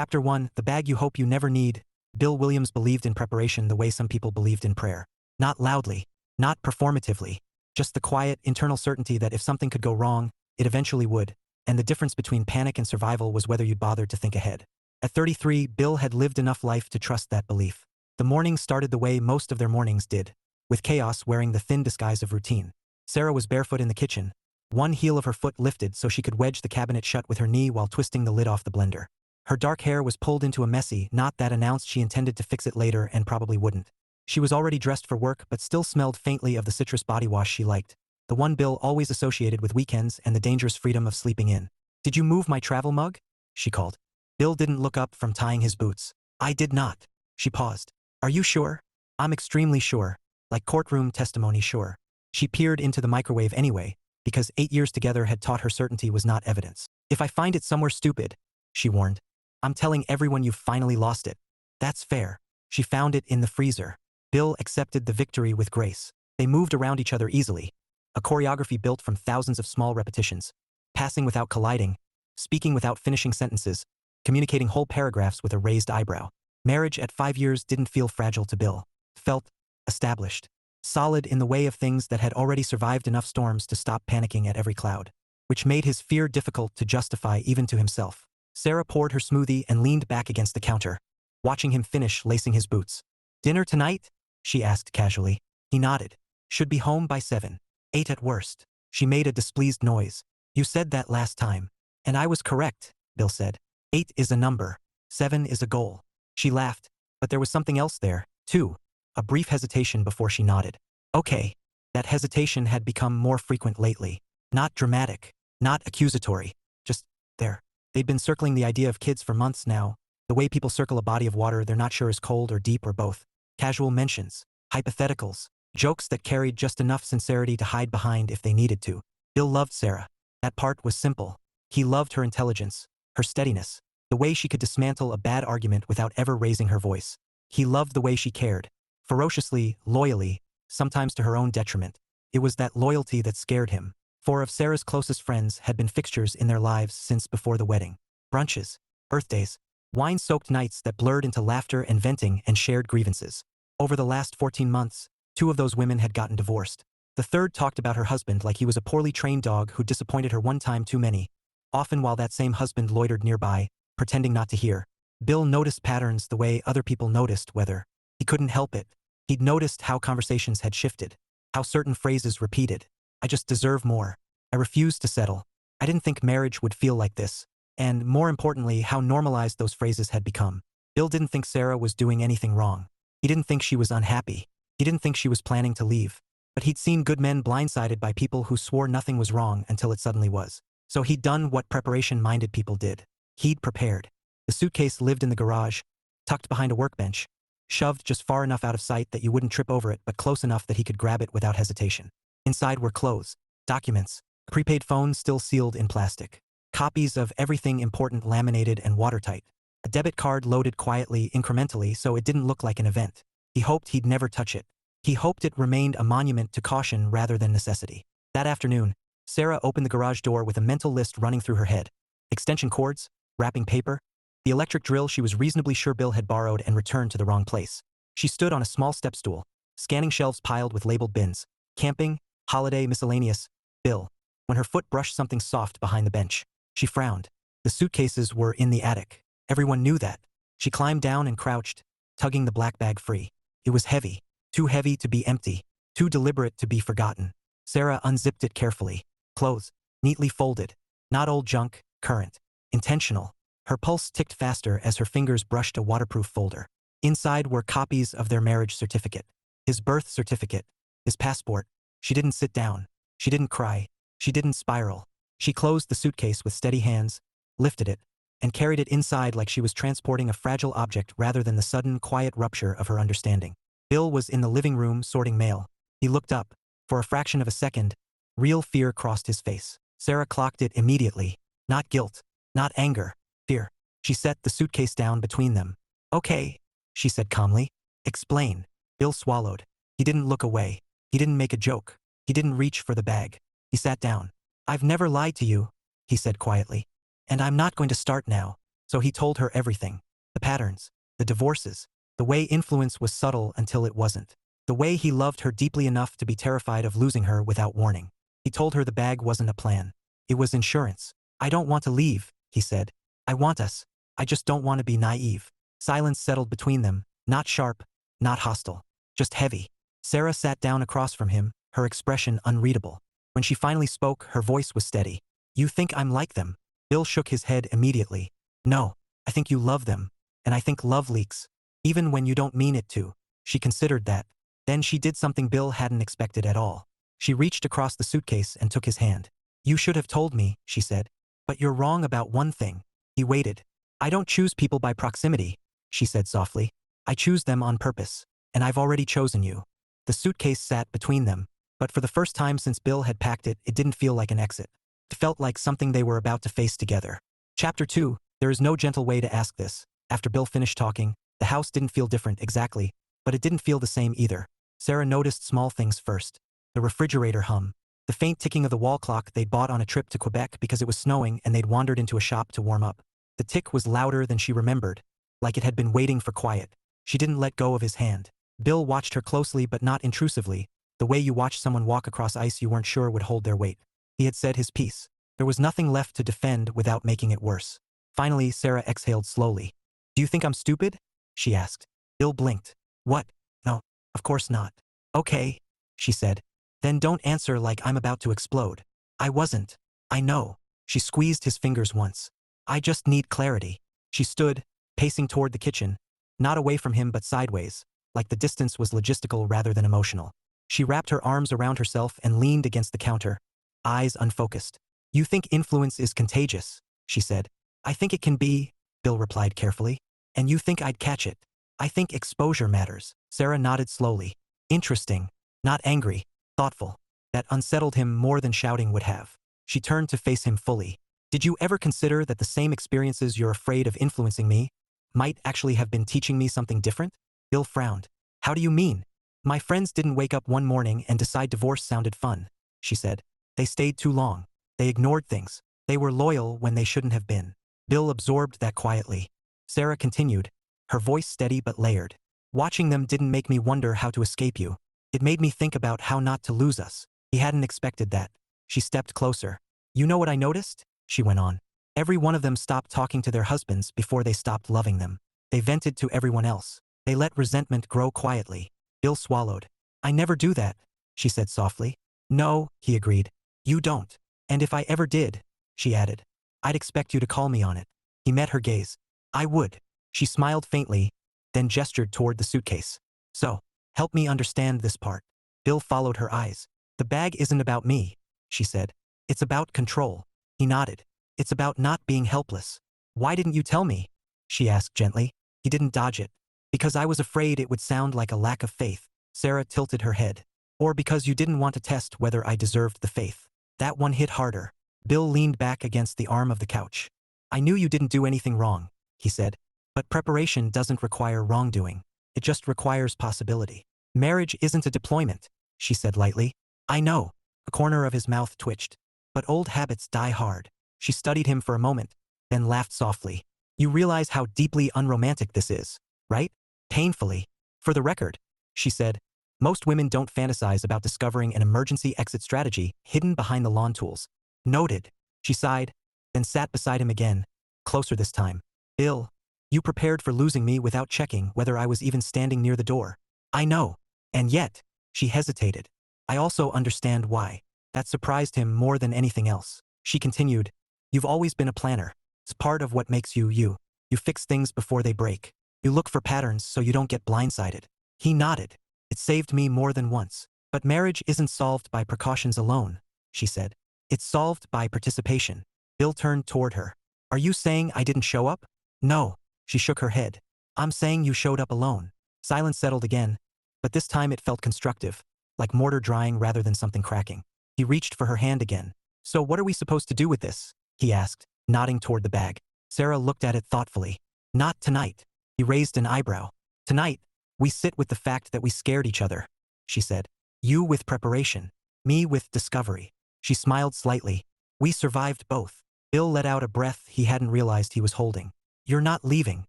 Chapter 1, The Bag You Hope You Never Need. Bill Williams believed in preparation the way some people believed in prayer. Not loudly, not performatively, just the quiet, internal certainty that if something could go wrong, it eventually would, and the difference between panic and survival was whether you bothered to think ahead. At 33, Bill had lived enough life to trust that belief. The mornings started the way most of their mornings did, with chaos wearing the thin disguise of routine. Sara was barefoot in the kitchen, one heel of her foot lifted so she could wedge the cabinet shut with her knee while twisting the lid off the blender. Her dark hair was pulled into a messy knot that announced she intended to fix it later and probably wouldn't. She was already dressed for work but still smelled faintly of the citrus body wash she liked, the one Bill always associated with weekends and the dangerous freedom of sleeping in. "Did you move my travel mug?" she called. Bill didn't look up from tying his boots. "I did not." She paused. "Are you sure?" "I'm extremely sure. Like courtroom testimony sure." She peered into the microwave anyway, because 8 years together had taught her certainty was not evidence. "If I find it somewhere stupid," she warned, "I'm telling everyone you've finally lost it." "That's fair." She found it in the freezer. Bill accepted the victory with grace. They moved around each other easily, a choreography built from thousands of small repetitions, passing without colliding, speaking without finishing sentences, communicating whole paragraphs with a raised eyebrow. Marriage at 5 years didn't feel fragile to Bill. It felt established, solid in the way of things that had already survived enough storms to stop panicking at every cloud, which made his fear difficult to justify even to himself. Sara poured her smoothie and leaned back against the counter, watching him finish lacing his boots. "Dinner tonight?" she asked casually. He nodded. "Should be home by 7. 8 at worst." She made a displeased noise. "You said that last time." "And I was correct," Bill said. 8 is a number. 7 is a goal." She laughed, but there was something else there, too. A brief hesitation before she nodded. "Okay." That hesitation had become more frequent lately. Not dramatic, not accusatory, just there. They'd been circling the idea of kids for months now, the way people circle a body of water they're not sure is cold or deep or both. Casual mentions, hypotheticals, jokes that carried just enough sincerity to hide behind if they needed to. Bill loved Sara. That part was simple. He loved her intelligence, her steadiness, the way she could dismantle a bad argument without ever raising her voice. He loved the way she cared, ferociously, loyally, sometimes to her own detriment. It was that loyalty that scared him. 4 of Sara's closest friends had been fixtures in their lives since before the wedding. Brunches, birthdays, wine-soaked nights that blurred into laughter and venting and shared grievances. Over the last 14 months, 2 of those women had gotten divorced. The third talked about her husband like he was a poorly trained dog who disappointed her one time too many, often while that same husband loitered nearby, pretending not to hear. Bill noticed patterns the way other people noticed weather. He couldn't help it. He'd noticed how conversations had shifted, how certain phrases repeated. "I just deserve more. I refuse to settle. I didn't think marriage would feel like this." And, more importantly, how normalized those phrases had become. Bill didn't think Sara was doing anything wrong. He didn't think she was unhappy. He didn't think she was planning to leave. But he'd seen good men blindsided by people who swore nothing was wrong until it suddenly was. So he'd done what preparation-minded people did. He'd prepared. The suitcase lived in the garage, tucked behind a workbench, shoved just far enough out of sight that you wouldn't trip over it but close enough that he could grab it without hesitation. Inside were clothes, documents, prepaid phones still sealed in plastic, copies of everything important laminated and watertight, a debit card loaded quietly, incrementally, so it didn't look like an event. He hoped he'd never touch it. He hoped it remained a monument to caution rather than necessity. That afternoon, Sara opened the garage door with a mental list running through her head. Extension cords, wrapping paper, the electric drill she was reasonably sure Bill had borrowed and returned to the wrong place. She stood on a small step stool, scanning shelves piled with labeled bins. Camping, holiday, miscellaneous, Bill. When her foot brushed something soft behind the bench, she frowned. The suitcases were in the attic. Everyone knew that. She climbed down and crouched, tugging the black bag free. It was heavy, too heavy to be empty, too deliberate to be forgotten. Sara unzipped it carefully. Clothes, neatly folded. Not old junk, current. Intentional. Her pulse ticked faster as her fingers brushed a waterproof folder. Inside were copies of their marriage certificate, his birth certificate, his passport. She didn't sit down. She didn't cry. She didn't spiral. She closed the suitcase with steady hands, lifted it, and carried it inside like she was transporting a fragile object rather than the sudden, quiet rupture of her understanding. Bill was in the living room sorting mail. He looked up. For a fraction of a second, real fear crossed his face. Sara clocked it immediately. Not guilt, not anger, fear. She set the suitcase down between them. "Okay," she said calmly. "Explain." Bill swallowed. He didn't look away. He didn't make a joke. He didn't reach for the bag. He sat down. "I've never lied to you," he said quietly. "And I'm not going to start now. So he told her everything. The patterns, the divorces, the way influence was subtle until it wasn't. The way he loved her deeply enough to be terrified of losing her without warning. He told her the bag wasn't a plan. It was insurance. I don't want to leave, he said. I want us. I just don't want to be naive. Silence settled between them, not sharp, not hostile, just heavy. Sara sat down across from him, her expression unreadable. When she finally spoke, her voice was steady. You think I'm like them? Bill shook his head immediately. No, I think you love them, and I think love leaks. Even when you don't mean it to. She considered that. Then she did something Bill hadn't expected at all. She reached across the suitcase and took his hand. You should have told me, she said. But you're wrong about one thing. He waited. I don't choose people by proximity, she said softly. I choose them on purpose, and I've already chosen you. The suitcase sat between them, but for the first time since Bill had packed it, it didn't feel like an exit. It felt like something they were about to face together. Chapter 2, there is no gentle way to ask this. After Bill finished talking, the house didn't feel different exactly, but it didn't feel the same either. Sara noticed small things first. The refrigerator hum. The faint ticking of the wall clock they'd bought on a trip to Quebec because it was snowing and they'd wandered into a shop to warm up. The tick was louder than she remembered, like it had been waiting for quiet. She didn't let go of his hand. Bill watched her closely but not intrusively, the way you watch someone walk across ice you weren't sure would hold their weight. He had said his piece. There was nothing left to defend without making it worse. Finally, Sara exhaled slowly. Do you think I'm stupid? She asked. Bill blinked. What? No, of course not. Okay, she said. Then don't answer like I'm about to explode. I wasn't. I know. She squeezed his fingers once. I just need clarity. She stood, pacing toward the kitchen, not away from him but sideways, like the distance was logistical rather than emotional. She wrapped her arms around herself and leaned against the counter, eyes unfocused. You think influence is contagious, she said. I think it can be, Bill replied carefully. And you think I'd catch it. I think exposure matters. Sara nodded slowly. Interesting. Not angry. Thoughtful. That unsettled him more than shouting would have. She turned to face him fully. Did you ever consider that the same experiences you're afraid of influencing me might actually have been teaching me something different? Bill frowned. How do you mean? My friends didn't wake up one morning and decide divorce sounded fun, she said. They stayed too long. They ignored things. They were loyal when they shouldn't have been. Bill absorbed that quietly. Sara continued, her voice steady but layered. Watching them didn't make me wonder how to escape you. It made me think about how not to lose us. He hadn't expected that. She stepped closer. You know what I noticed? She went on. Every one of them stopped talking to their husbands before they stopped loving them. They vented to everyone else. They let resentment grow quietly. Bill swallowed. I never do that, she said softly. No, he agreed. You don't. And if I ever did, she added, I'd expect you to call me on it. He met her gaze. I would. She smiled faintly, then gestured toward the suitcase. So, help me understand this part. Bill followed her eyes. The bag isn't about me, she said. It's about control. He nodded. It's about not being helpless. Why didn't you tell me? She asked gently. He didn't dodge it. Because I was afraid it would sound like a lack of faith. Sara tilted her head. Or because you didn't want to test whether I deserved the faith. That one hit harder. Bill leaned back against the arm of the couch. I knew you didn't do anything wrong, he said. But preparation doesn't require wrongdoing. It just requires possibility. Marriage isn't a deployment, she said lightly. I know. A corner of his mouth twitched. But old habits die hard. She studied him for a moment, then laughed softly. You realize how deeply unromantic this is, right? Painfully. For the record, she said, most women don't fantasize about discovering an emergency exit strategy hidden behind the lawn tools. Noted. She sighed, then sat beside him again, closer this time. Bill, you prepared for losing me without checking whether I was even standing near the door. I know. And yet, she hesitated. I also understand why. That surprised him more than anything else. She continued, you've always been a planner. It's part of what makes you you. You fix things before they break. You look for patterns so you don't get blindsided. He nodded. It saved me more than once. But marriage isn't solved by precautions alone, she said. It's solved by participation. Bill turned toward her. Are you saying I didn't show up? No, she shook her head. I'm saying you showed up alone. Silence settled again, but this time it felt constructive, like mortar drying rather than something cracking. He reached for her hand again. So what are we supposed to do with this? He asked, nodding toward the bag. Sara looked at it thoughtfully. Not tonight. He raised an eyebrow. Tonight, we sit with the fact that we scared each other, she said. You with preparation. Me with discovery. She smiled slightly. We survived both. Bill let out a breath he hadn't realized he was holding. You're not leaving.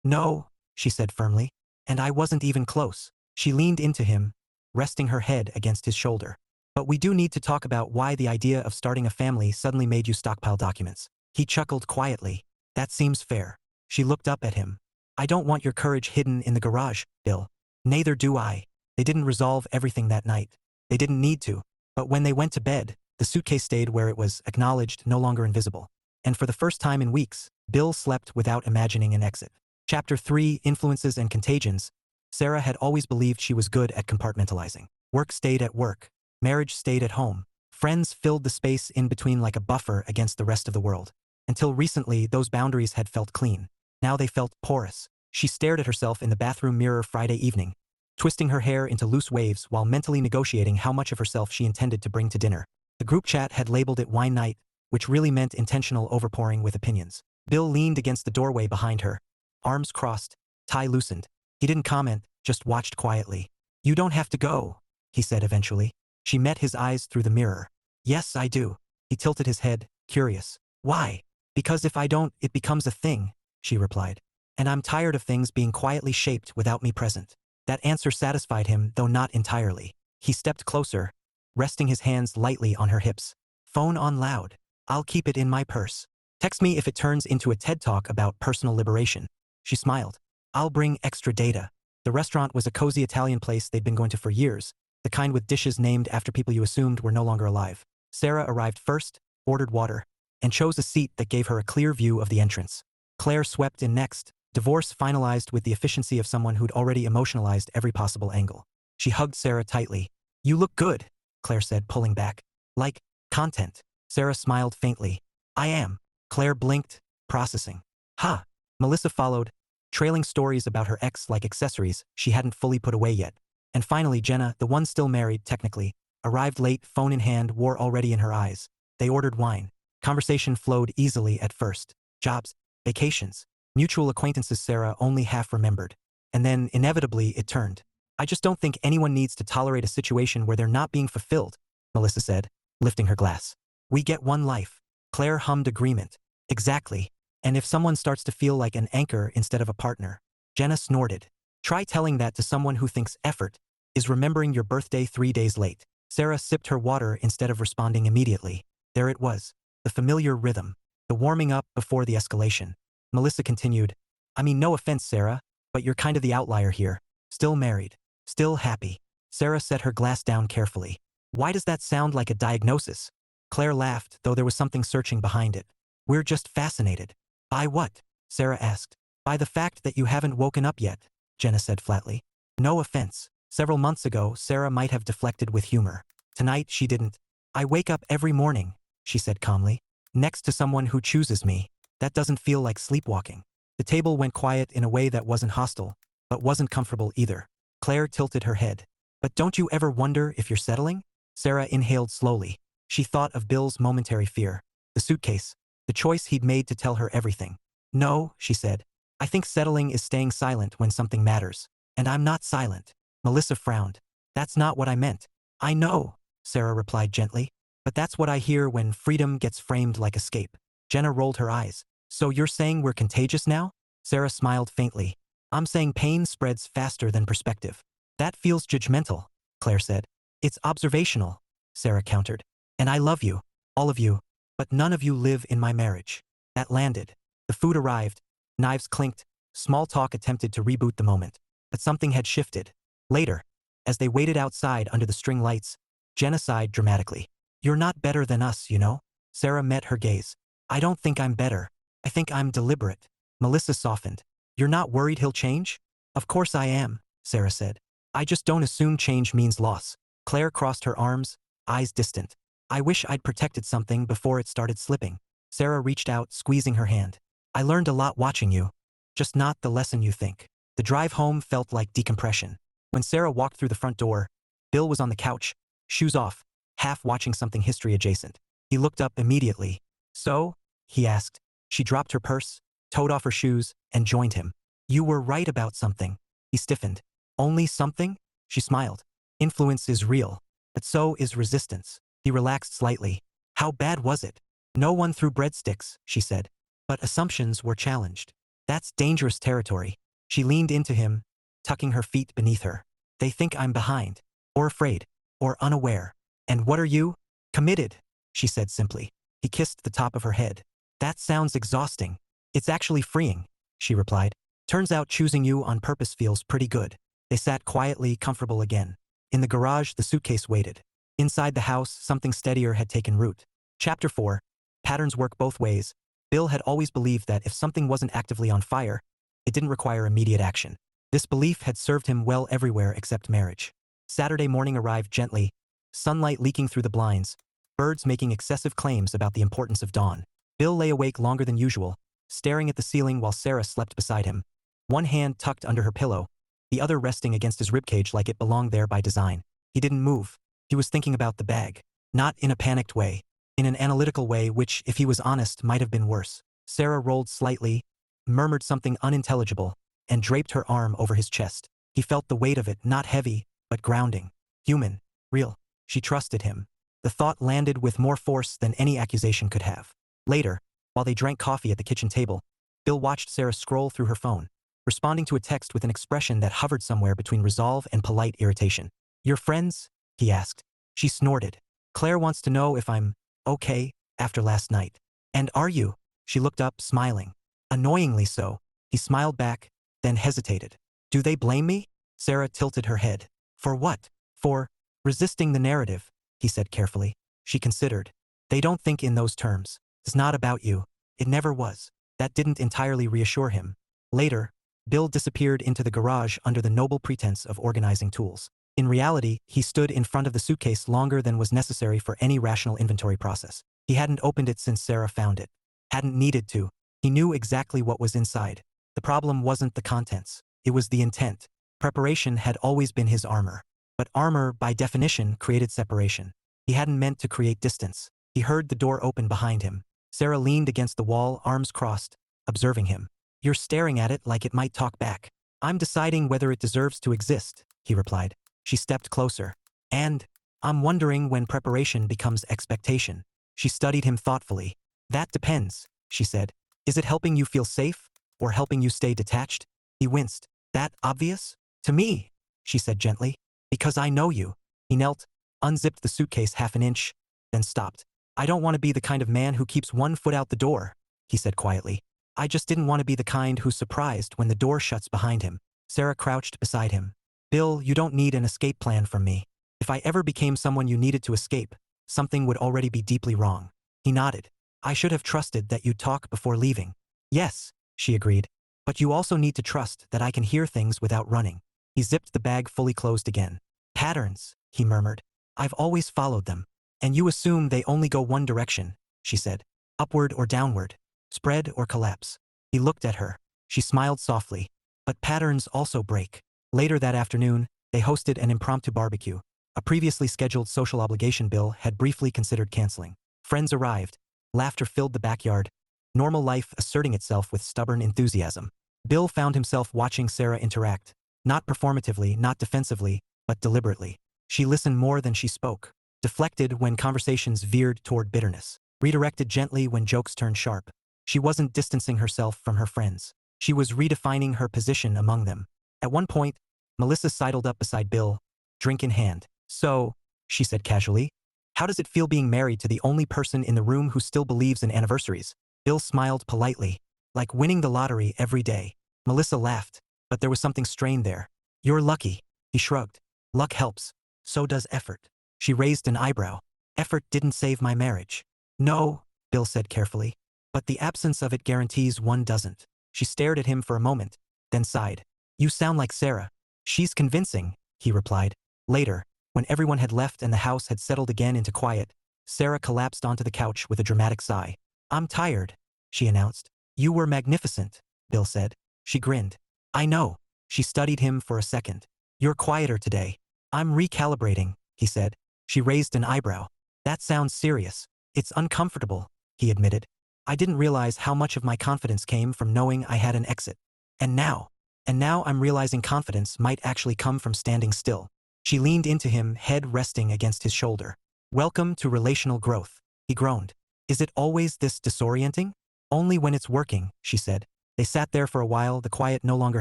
No, she said firmly. And I wasn't even close. She leaned into him, resting her head against his shoulder. But we do need to talk about why the idea of starting a family suddenly made you stockpile documents. He chuckled quietly. That seems fair. She looked up at him. I don't want your courage hidden in the garage, Bill. Neither do I. They didn't resolve everything that night. They didn't need to. But when they went to bed, the suitcase stayed where it was, acknowledged, no longer invisible. And for the first time in weeks, Bill slept without imagining an exit. Chapter 3, Influences and Contagions. Sara had always believed she was good at compartmentalizing. Work stayed at work. Marriage stayed at home. Friends filled the space in between like a buffer against the rest of the world. Until recently, those boundaries had felt clean. Now they felt porous. She stared at herself in the bathroom mirror Friday evening, twisting her hair into loose waves while mentally negotiating how much of herself she intended to bring to dinner. The group chat had labeled it wine night, which really meant intentional overpouring with opinions. Bill leaned against the doorway behind her, arms crossed, tie loosened. He didn't comment, just watched quietly. You don't have to go, he said eventually. She met his eyes through the mirror. Yes, I do. He tilted his head, curious. Why? Because if I don't, it becomes a thing, she replied. And I'm tired of things being quietly shaped without me present. That answer satisfied him, though not entirely. He stepped closer, resting his hands lightly on her hips. Phone on loud. I'll keep it in my purse. Text me if it turns into a TED Talk about personal liberation. She smiled. I'll bring extra data. The restaurant was a cozy Italian place they'd been going to for years, the kind with dishes named after people you assumed were no longer alive. Sara arrived first, ordered water, and chose a seat that gave her a clear view of the entrance. Claire swept in next, divorce finalized with the efficiency of someone who'd already emotionalized every possible angle. She hugged Sara tightly. You look good, Claire said, pulling back. Like content. Sara smiled faintly. I am. Claire blinked, processing. Ha! Melissa followed, trailing stories about her ex like accessories she hadn't fully put away yet. And finally Jenna, the one still married technically, arrived late, phone in hand, war already in her eyes. They ordered wine. Conversation flowed easily at first. Jobs, vacations, mutual acquaintances Sara only half remembered. And then, inevitably, it turned. I just don't think anyone needs to tolerate a situation where they're not being fulfilled, Melissa said, lifting her glass. We get one life. Claire hummed agreement. Exactly. And if someone starts to feel like an anchor instead of a partner. Jenna snorted. Try telling that to someone who thinks effort is remembering your birthday 3 days late. Sara sipped her water instead of responding immediately. There it was. The familiar rhythm. The warming up before the escalation. Melissa continued. I mean, no offense, Sara, but you're kind of the outlier here. Still married. Still happy. Sara set her glass down carefully. Why does that sound like a diagnosis? Claire laughed, though there was something searching behind it. We're just fascinated. By what? Sara asked. By the fact that you haven't woken up yet, Jenna said flatly. No offense. Several months ago, Sara might have deflected with humor. Tonight, she didn't. I wake up every morning, she said calmly. Next to someone who chooses me. That doesn't feel like sleepwalking. The table went quiet in a way that wasn't hostile, but wasn't comfortable either. Claire tilted her head. But don't you ever wonder if you're settling? Sara inhaled slowly. She thought of Bill's momentary fear. The suitcase. The choice he'd made to tell her everything. No, she said. I think settling is staying silent when something matters. And I'm not silent. Melissa frowned. That's not what I meant. I know, Sara replied gently. But that's what I hear when freedom gets framed like escape. Jenna rolled her eyes. So you're saying we're contagious now? Sara smiled faintly. I'm saying pain spreads faster than perspective. That feels judgmental, Claire said. It's observational, Sara countered. And I love you, all of you, but none of you live in my marriage. That landed. The food arrived. Knives clinked. Small talk attempted to reboot the moment. But something had shifted. Later, as they waited outside under the string lights, Jenna sighed dramatically. You're not better than us, you know? Sara met her gaze. I don't think I'm better. I think I'm deliberate. Melissa softened. You're not worried he'll change? Of course I am, Sara said. I just don't assume change means loss. Claire crossed her arms, eyes distant. I wish I'd protected something before it started slipping. Sara reached out, squeezing her hand. I learned a lot watching you. Just not the lesson you think. The drive home felt like decompression. When Sara walked through the front door, Bill was on the couch, shoes off, half watching something history adjacent. He looked up immediately. So? He asked. She dropped her purse, toed off her shoes, and joined him. You were right about something. He stiffened. Only something? She smiled. Influence is real, but so is resistance. He relaxed slightly. How bad was it? No one threw breadsticks, she said. But assumptions were challenged. That's dangerous territory. She leaned into him, tucking her feet beneath her. They think I'm behind, or afraid, or unaware. And what are you? Committed, she said simply. He kissed the top of her head. That sounds exhausting. It's actually freeing, she replied. Turns out choosing you on purpose feels pretty good. They sat quietly, comfortable again. In the garage, the suitcase waited. Inside the house, something steadier had taken root. Chapter 4. Patterns work both ways. Bill had always believed that if something wasn't actively on fire, it didn't require immediate action. This belief had served him well everywhere except marriage. Saturday morning arrived gently, sunlight leaking through the blinds, birds making excessive claims about the importance of dawn. Bill lay awake longer than usual, staring at the ceiling while Sara slept beside him, one hand tucked under her pillow, the other resting against his ribcage like it belonged there by design. He didn't move. He was thinking about the bag. Not in a panicked way. In an analytical way which, if he was honest, might have been worse. Sara rolled slightly, murmured something unintelligible, and draped her arm over his chest. He felt the weight of it, not heavy, but grounding. Human. Real. She trusted him. The thought landed with more force than any accusation could have. Later, while they drank coffee at the kitchen table, Bill watched Sara scroll through her phone, responding to a text with an expression that hovered somewhere between resolve and polite irritation. "Your friends?" he asked. She snorted. "Claire wants to know if I'm okay after last night." "And are you?" She looked up, smiling. "Annoyingly so." He smiled back, then hesitated. "Do they blame me?" Sara tilted her head. "For what?" "For resisting the narrative," he said carefully. She considered. "They don't think in those terms. It's not about you. It never was." That didn't entirely reassure him. Later, Bill disappeared into the garage under the noble pretense of organizing tools. In reality, he stood in front of the suitcase longer than was necessary for any rational inventory process. He hadn't opened it since Sara found it. Hadn't needed to. He knew exactly what was inside. The problem wasn't the contents. It was the intent. Preparation had always been his armor. But armor, by definition, created separation. He hadn't meant to create distance. He heard the door open behind him. Sara leaned against the wall, arms crossed, observing him. "You're staring at it like it might talk back." "I'm deciding whether it deserves to exist," he replied. She stepped closer. "And I'm wondering when preparation becomes expectation." She studied him thoughtfully. "That depends," she said. "Is it helping you feel safe, or helping you stay detached?" He winced. "That obvious?" "To me," she said gently. "Because I know you." He knelt, unzipped the suitcase half an inch, then stopped. "I don't want to be the kind of man who keeps one foot out the door," he said quietly. "I just didn't want to be the kind who's surprised when the door shuts behind him." Sara crouched beside him. "Bill, you don't need an escape plan from me. If I ever became someone you needed to escape, something would already be deeply wrong." He nodded. "I should have trusted that you'd talk before leaving." "Yes," she agreed. "But you also need to trust that I can hear things without running." He zipped the bag fully closed again. "Patterns," he murmured. "I've always followed them. And you assume they only go one direction," she said. "Upward or downward. Spread or collapse." He looked at her. She smiled softly. "But patterns also break." Later that afternoon, they hosted an impromptu barbecue. A previously scheduled social obligation Bill had briefly considered canceling. Friends arrived. Laughter filled the backyard, normal life asserting itself with stubborn enthusiasm. Bill found himself watching Sara interact. Not performatively, not defensively, but deliberately. She listened more than she spoke. Deflected when conversations veered toward bitterness. Redirected gently when jokes turned sharp. She wasn't distancing herself from her friends. She was redefining her position among them. At one point, Melissa sidled up beside Bill, drink in hand. "So," she said casually, "how does it feel being married to the only person in the room who still believes in anniversaries?" Bill smiled politely. "Like winning the lottery every day." Melissa laughed, but there was something strained there. "You're lucky," he shrugged. "Luck helps. So does effort." She raised an eyebrow. "Effort didn't save my marriage." "No," Bill said carefully. "But the absence of it guarantees one doesn't." She stared at him for a moment, then sighed. "You sound like Sara." "She's convincing," he replied. Later, when everyone had left and the house had settled again into quiet, Sara collapsed onto the couch with a dramatic sigh. "I'm tired," she announced. "You were magnificent," Bill said. She grinned. "I know." She studied him for a second. "You're quieter today." "I'm recalibrating," he said. She raised an eyebrow. "That sounds serious." "It's uncomfortable," he admitted. "I didn't realize how much of my confidence came from knowing I had an exit. And now I'm realizing confidence might actually come from standing still." She leaned into him, head resting against his shoulder. "Welcome to relational growth," he groaned. "Is it always this disorienting?" "Only when it's working," she said. They sat there for a while, the quiet no longer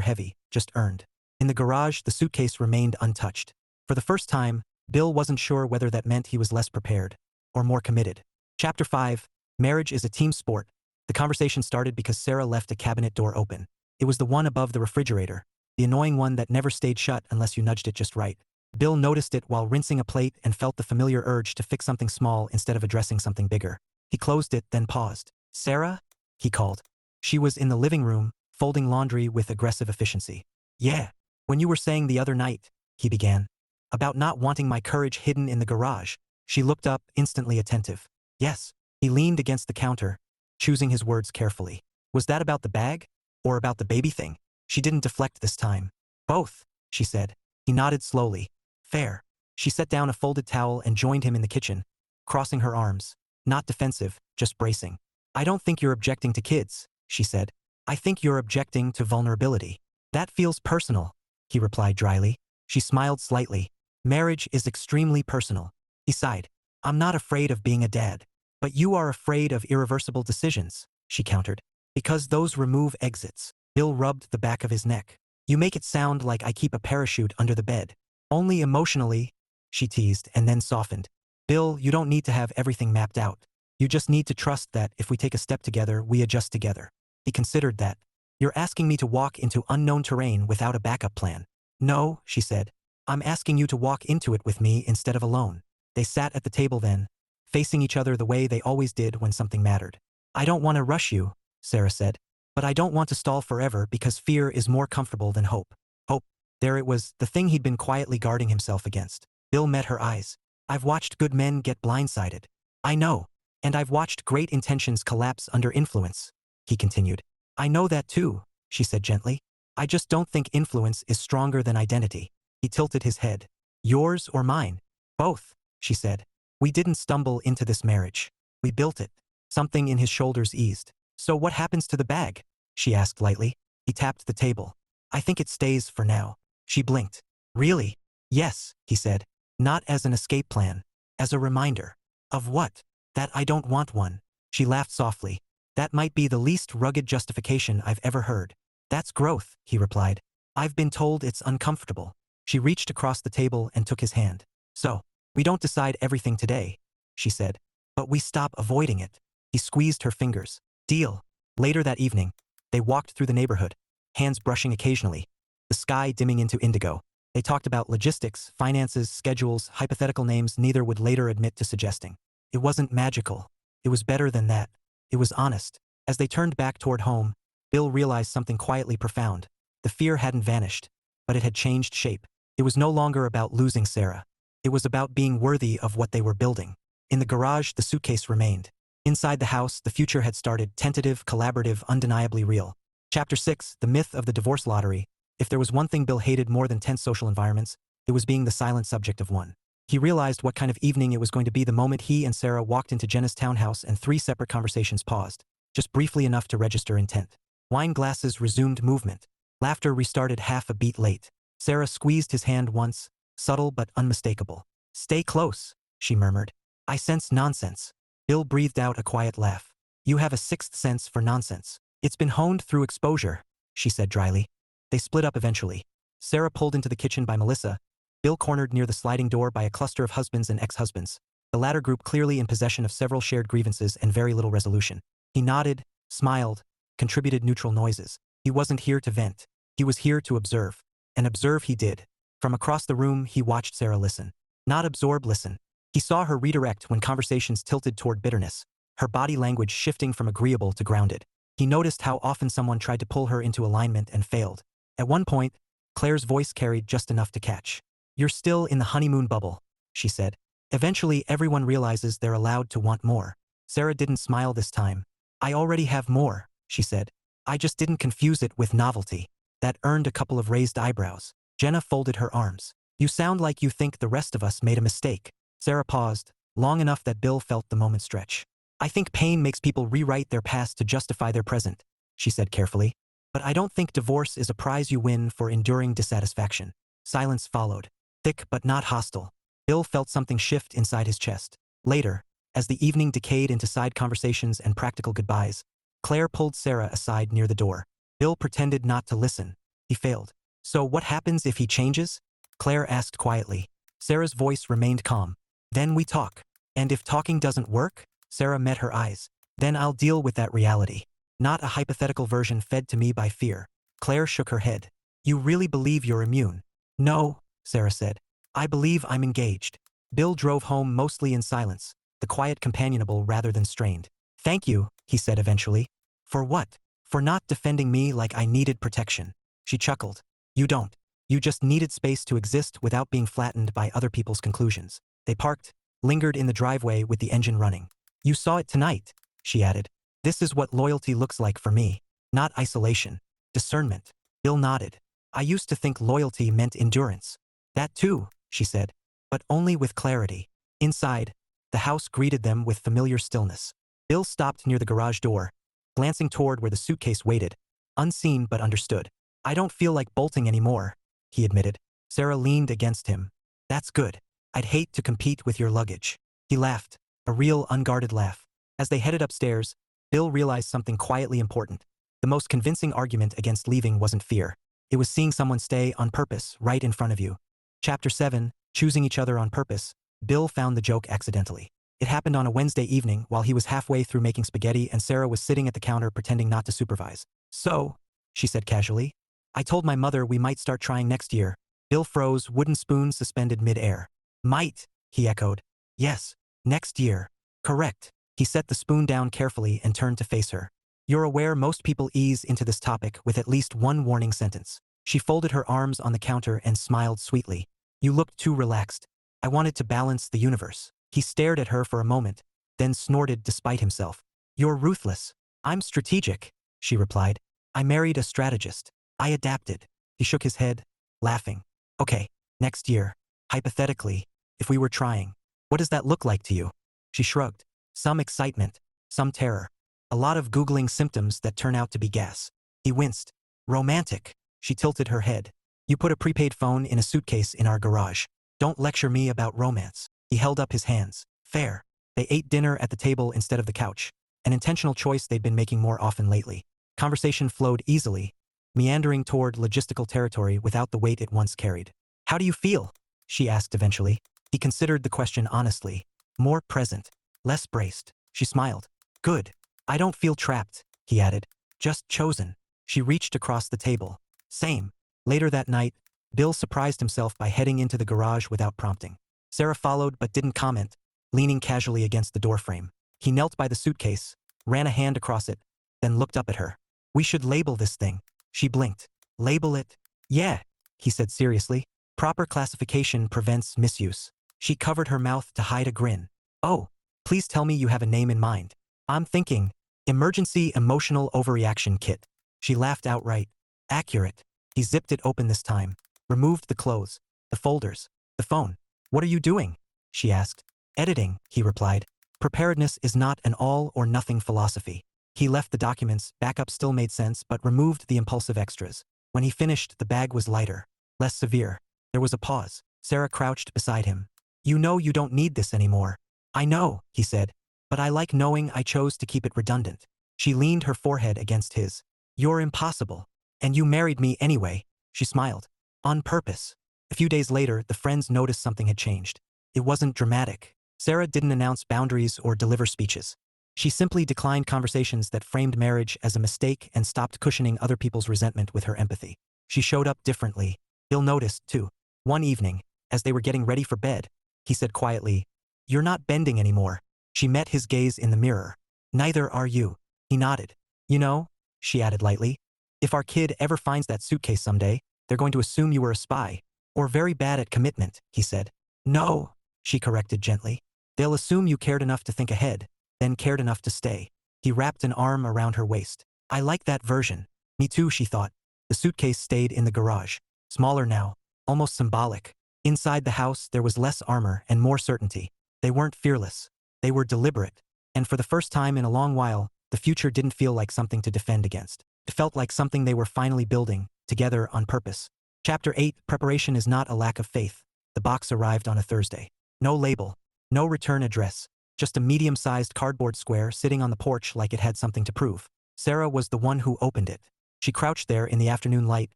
heavy, just earned. In the garage, the suitcase remained untouched. For the first time, Bill wasn't sure whether that meant he was less prepared or more committed. Chapter 5. Marriage is a team sport. The conversation started because Sara left a cabinet door open. It was the one above the refrigerator, the annoying one that never stayed shut unless you nudged it just right. Bill noticed it while rinsing a plate and felt the familiar urge to fix something small instead of addressing something bigger. He closed it, then paused. "Sara?" he called. She was in the living room, folding laundry with aggressive efficiency. "Yeah. When you were saying the other night," he began, "about not wanting my courage hidden in the garage." She looked up, instantly attentive. "Yes." He leaned against the counter, choosing his words carefully. "Was that about the bag? Or about the baby thing?" She didn't deflect this time. "Both," she said. He nodded slowly. "Fair." She set down a folded towel and joined him in the kitchen, crossing her arms. Not defensive, just bracing. "I don't think you're objecting to kids," she said. "I think you're objecting to vulnerability." "That feels personal," he replied dryly. She smiled slightly. "Marriage is extremely personal." He sighed. "I'm not afraid of being a dad. But you are afraid of irreversible decisions," she countered. "Because those remove exits." Bill rubbed the back of his neck. "You make it sound like I keep a parachute under the bed." "Only emotionally," she teased and then softened. "Bill, you don't need to have everything mapped out. You just need to trust that if we take a step together, we adjust together." He considered that. "You're asking me to walk into unknown terrain without a backup plan." "No," she said. "I'm asking you to walk into it with me instead of alone." They sat at the table then, facing each other the way they always did when something mattered. "I don't want to rush you," Sara said. "But I don't want to stall forever because fear is more comfortable than hope." Hope. There it was, the thing he'd been quietly guarding himself against. Bill met her eyes. "I've watched good men get blindsided." "I know. And I've watched great intentions collapse under influence," he continued. "I know that too," she said gently. "I just don't think influence is stronger than identity." He tilted his head. "Yours or mine?" "Both," she said. "We didn't stumble into this marriage. We built it." Something in his shoulders eased. "So what happens to the bag?" she asked lightly. He tapped the table. "I think it stays for now." She blinked. "Really?" "Yes," he said. "Not as an escape plan. As a reminder." "Of what?" "That I don't want one." She laughed softly. "That might be the least rugged justification I've ever heard." "That's growth," he replied. "I've been told it's uncomfortable." She reached across the table and took his hand. "So, we don't decide everything today," she said. "But we stop avoiding it." He squeezed her fingers. "Deal." Later that evening, they walked through the neighborhood, hands brushing occasionally, the sky dimming into indigo. They talked about logistics, finances, schedules, hypothetical names neither would later admit to suggesting. It wasn't magical. It was better than that. It was honest. As they turned back toward home, Bill realized something quietly profound. The fear hadn't vanished, but it had changed shape. It was no longer about losing Sara. It was about being worthy of what they were building. In the garage, the suitcase remained. Inside the house, the future had started, tentative, collaborative, undeniably real. Chapter 6, The Myth of the Divorce Lottery. If there was one thing Bill hated more than tense social environments, it was being the silent subject of one. He realized what kind of evening it was going to be the moment he and Sara walked into Jenna's townhouse and 3 separate conversations paused, just briefly enough to register intent. Wine glasses resumed movement. Laughter restarted half a beat late. Sara squeezed his hand once, subtle but unmistakable. "Stay close," she murmured. "I sense nonsense." Bill breathed out a quiet laugh. "You have a sixth sense for nonsense. It's been honed through exposure," she said dryly. They split up eventually. Sara pulled into the kitchen by Melissa, Bill cornered near the sliding door by a cluster of husbands and ex-husbands, the latter group clearly in possession of several shared grievances and very little resolution. He nodded, smiled, contributed neutral noises. He wasn't here to vent. He was here to observe. And observe he did. From across the room, he watched Sara listen. Not absorb, listen. He saw her redirect when conversations tilted toward bitterness, her body language shifting from agreeable to grounded. He noticed how often someone tried to pull her into alignment and failed. At one point, Claire's voice carried just enough to catch. "You're still in the honeymoon bubble," she said. "Eventually everyone realizes they're allowed to want more." Sara didn't smile this time. "I already have more," she said. "I just didn't confuse it with novelty." That earned a couple of raised eyebrows. Jenna folded her arms. "You sound like you think the rest of us made a mistake." Sara paused, long enough that Bill felt the moment stretch. "I think pain makes people rewrite their past to justify their present," she said carefully. "But I don't think divorce is a prize you win for enduring dissatisfaction." Silence followed, thick but not hostile. Bill felt something shift inside his chest. Later, as the evening decayed into side conversations and practical goodbyes, Claire pulled Sara aside near the door. Bill pretended not to listen. He failed. So what happens if he changes? Claire asked quietly. Sarah's voice remained calm. Then we talk. And if talking doesn't work? Sara met her eyes. Then I'll deal with that reality. Not a hypothetical version fed to me by fear. Claire shook her head. You really believe you're immune? No, Sara said. I believe I'm engaged. Bill drove home mostly in silence, the quiet companionable rather than strained. Thank you, he said eventually. For what? For not defending me like I needed protection. She chuckled. You don't. You just needed space to exist without being flattened by other people's conclusions. They parked, lingered in the driveway with the engine running. You saw it tonight, she added. This is what loyalty looks like for me. Not isolation. Discernment. Bill nodded. I used to think loyalty meant endurance. That too, she said. But only with clarity. Inside, the house greeted them with familiar stillness. Bill stopped near the garage door, glancing toward where the suitcase waited. Unseen but understood. I don't feel like bolting anymore, he admitted. Sara leaned against him. That's good. I'd hate to compete with your luggage. He laughed, a real unguarded laugh. As they headed upstairs, Bill realized something quietly important. The most convincing argument against leaving wasn't fear. It was seeing someone stay on purpose right in front of you. Chapter 7, Choosing Each Other on Purpose. Bill found the joke accidentally. It happened on a Wednesday evening while he was halfway through making spaghetti and Sara was sitting at the counter pretending not to supervise. So, she said casually, I told my mother we might start trying next year. Bill froze, wooden spoon suspended mid-air. Might, he echoed. Yes, next year. Correct. He set the spoon down carefully and turned to face her. You're aware most people ease into this topic with at least one warning sentence. She folded her arms on the counter and smiled sweetly. You looked too relaxed. I wanted to balance the universe. He stared at her for a moment, then snorted despite himself. You're ruthless. I'm strategic, she replied. I married a strategist. I adapted. He shook his head, laughing. Okay, next year. Hypothetically, if we were trying, what does that look like to you? She shrugged. Some excitement, some terror. A lot of Googling symptoms that turn out to be gas. He winced. Romantic. She tilted her head. You put a prepaid phone in a suitcase in our garage. Don't lecture me about romance. He held up his hands. Fair. They ate dinner at the table instead of the couch, an intentional choice they'd been making more often lately. Conversation flowed easily, meandering toward logistical territory without the weight it once carried. How do you feel? She asked eventually. He considered the question honestly. More present. Less braced. She smiled. Good. I don't feel trapped, he added. Just chosen. She reached across the table. Same. Later that night, Bill surprised himself by heading into the garage without prompting. Sara followed but didn't comment, leaning casually against the doorframe. He knelt by the suitcase, ran a hand across it, then looked up at her. We should label this thing. She blinked. Label it? Yeah, he said seriously. Proper classification prevents misuse. She covered her mouth to hide a grin. Oh, please tell me you have a name in mind. I'm thinking, Emergency Emotional Overreaction Kit. She laughed outright. Accurate. He zipped it open this time, removed the clothes, the folders, the phone. What are you doing? She asked. Editing, he replied. Preparedness is not an all-or-nothing philosophy. He left the documents, backup still made sense, but removed the impulsive extras. When he finished, the bag was lighter, less severe. There was a pause. Sara crouched beside him. You know you don't need this anymore. I know, he said, but I like knowing I chose to keep it redundant. She leaned her forehead against his. You're impossible. And you married me anyway, she smiled. On purpose. A few days later, the friends noticed something had changed. It wasn't dramatic. Sara didn't announce boundaries or deliver speeches. She simply declined conversations that framed marriage as a mistake and stopped cushioning other people's resentment with her empathy. She showed up differently. Bill noticed, too. One evening, as they were getting ready for bed, he said quietly, You're not bending anymore. She met his gaze in the mirror. Neither are you. He nodded. You know, she added lightly, if our kid ever finds that suitcase someday, they're going to assume you were a spy. Or very bad at commitment, he said. No, she corrected gently. They'll assume you cared enough to think ahead, then cared enough to stay. He wrapped an arm around her waist. I like that version. Me too, she thought. The suitcase stayed in the garage. Smaller now, almost symbolic. Inside the house, there was less armor and more certainty. They weren't fearless. They were deliberate. And for the first time in a long while, the future didn't feel like something to defend against. It felt like something they were finally building, together on purpose. Chapter 8, Preparation is not a lack of faith. The box arrived on a Thursday. No label. No return address. Just a medium-sized cardboard square sitting on the porch like it had something to prove. Sara was the one who opened it. She crouched there in the afternoon light,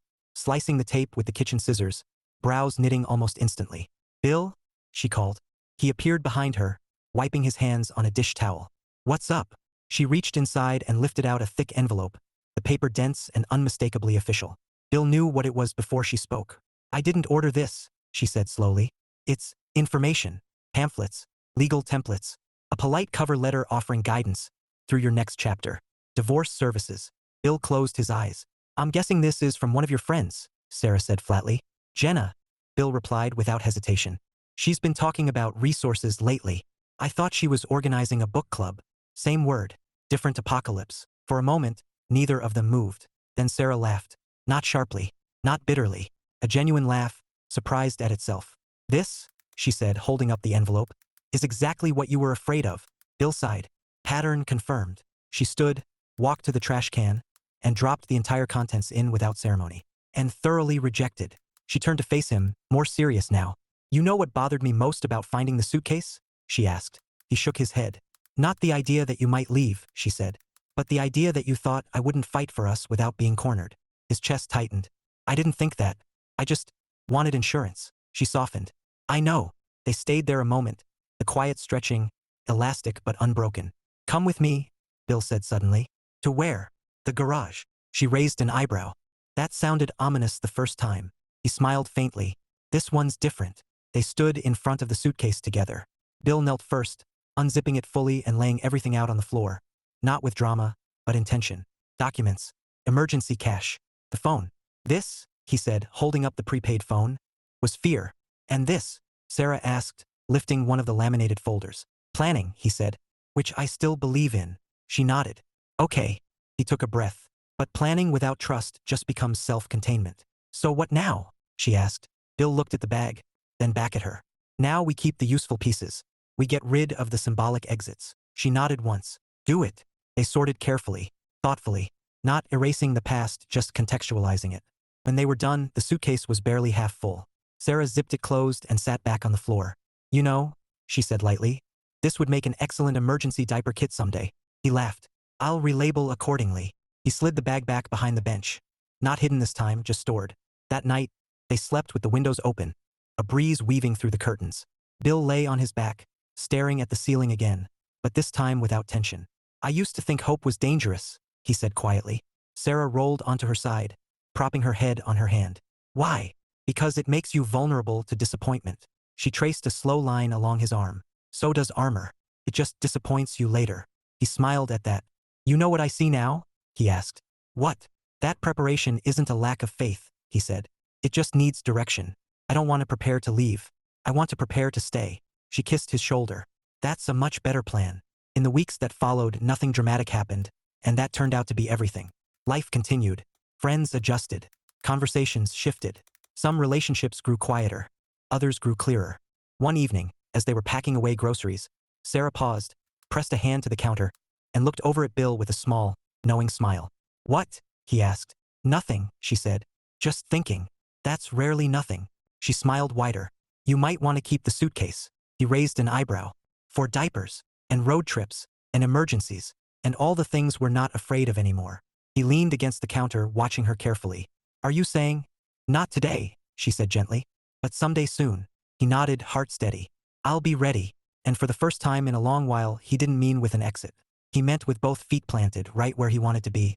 slicing the tape with the kitchen scissors, brows knitting almost instantly. "Bill?" she called. He appeared behind her, wiping his hands on a dish towel. "What's up?" She reached inside and lifted out a thick envelope, the paper dense and unmistakably official. Bill knew what it was before she spoke. "I didn't order this," she said slowly. "It's information, pamphlets, legal templates, a polite cover letter offering guidance through your next chapter. Divorce services." Bill closed his eyes. "I'm guessing this is from one of your friends," Sara said flatly. "Jenna," Bill replied without hesitation. "She's been talking about resources lately. I thought she was organizing a book club." Same word, different apocalypse. For a moment, neither of them moved. Then Sara laughed. Not sharply, not bitterly. A genuine laugh, surprised at itself. "This," she said, holding up the envelope, "is exactly what you were afraid of." Bill sighed. Pattern confirmed. She stood, walked to the trash can, and dropped the entire contents in without ceremony. And thoroughly rejected. She turned to face him, more serious now. "You know what bothered me most about finding the suitcase?" she asked. He shook his head. "Not the idea that you might leave," she said, "but the idea that you thought I wouldn't fight for us without being cornered." His chest tightened. "I didn't think that. I just wanted insurance." She softened. "I know." They stayed there a moment, the quiet stretching, elastic but unbroken. "Come with me," Bill said suddenly. "To where?" "The garage." She raised an eyebrow. That sounded ominous the first time. He smiled faintly. "This one's different." They stood in front of the suitcase together. Bill knelt first, unzipping it fully and laying everything out on the floor. Not with drama, but intention. Documents. Emergency cash. The phone. "This," he said, holding up the prepaid phone, "was fear." "And this?" Sara asked, lifting one of the laminated folders. "Planning," he said. "Which I still believe in." She nodded. "Okay." He took a breath. "But planning without trust just becomes self-containment." "So what now?" she asked. Bill looked at the bag, then back at her. "Now we keep the useful pieces. We get rid of the symbolic exits." She nodded once. "Do it." They sorted carefully, thoughtfully, not erasing the past, just contextualizing it. When they were done, the suitcase was barely half full. Sara zipped it closed and sat back on the floor. "You know," she said lightly, "this would make an excellent emergency diaper kit someday." He laughed. "I'll relabel accordingly." He slid the bag back behind the bench. Not hidden this time, just stored. That night, they slept with the windows open, a breeze weaving through the curtains. Bill lay on his back, staring at the ceiling again, but this time without tension. "I used to think hope was dangerous," he said quietly. Sara rolled onto her side, propping her head on her hand. "Why?" "Because it makes you vulnerable to disappointment." She traced a slow line along his arm. "So does armor. It just disappoints you later." He smiled at that. "You know what I see now?" he asked. "What?" "That preparation isn't a lack of faith," he said. "It just needs direction. I don't want to prepare to leave. I want to prepare to stay." She kissed his shoulder. "That's a much better plan." In the weeks that followed, nothing dramatic happened, and that turned out to be everything. Life continued. Friends adjusted. Conversations shifted. Some relationships grew quieter. Others grew clearer. One evening, as they were packing away groceries, Sara paused, pressed a hand to the counter, and looked over at Bill with a small, knowing smile. "What?" he asked. "Nothing," she said. "Just thinking." "That's rarely nothing." She smiled wider. "You might want to keep the suitcase." He raised an eyebrow. "For diapers, and road trips, and emergencies, and all the things we're not afraid of anymore." He leaned against the counter, watching her carefully. "Are you saying?" "Not today," she said gently. "But someday soon." He nodded, heart steady. "I'll be ready." And for the first time in a long while, he didn't mean with an exit. He meant with both feet planted right where he wanted to be.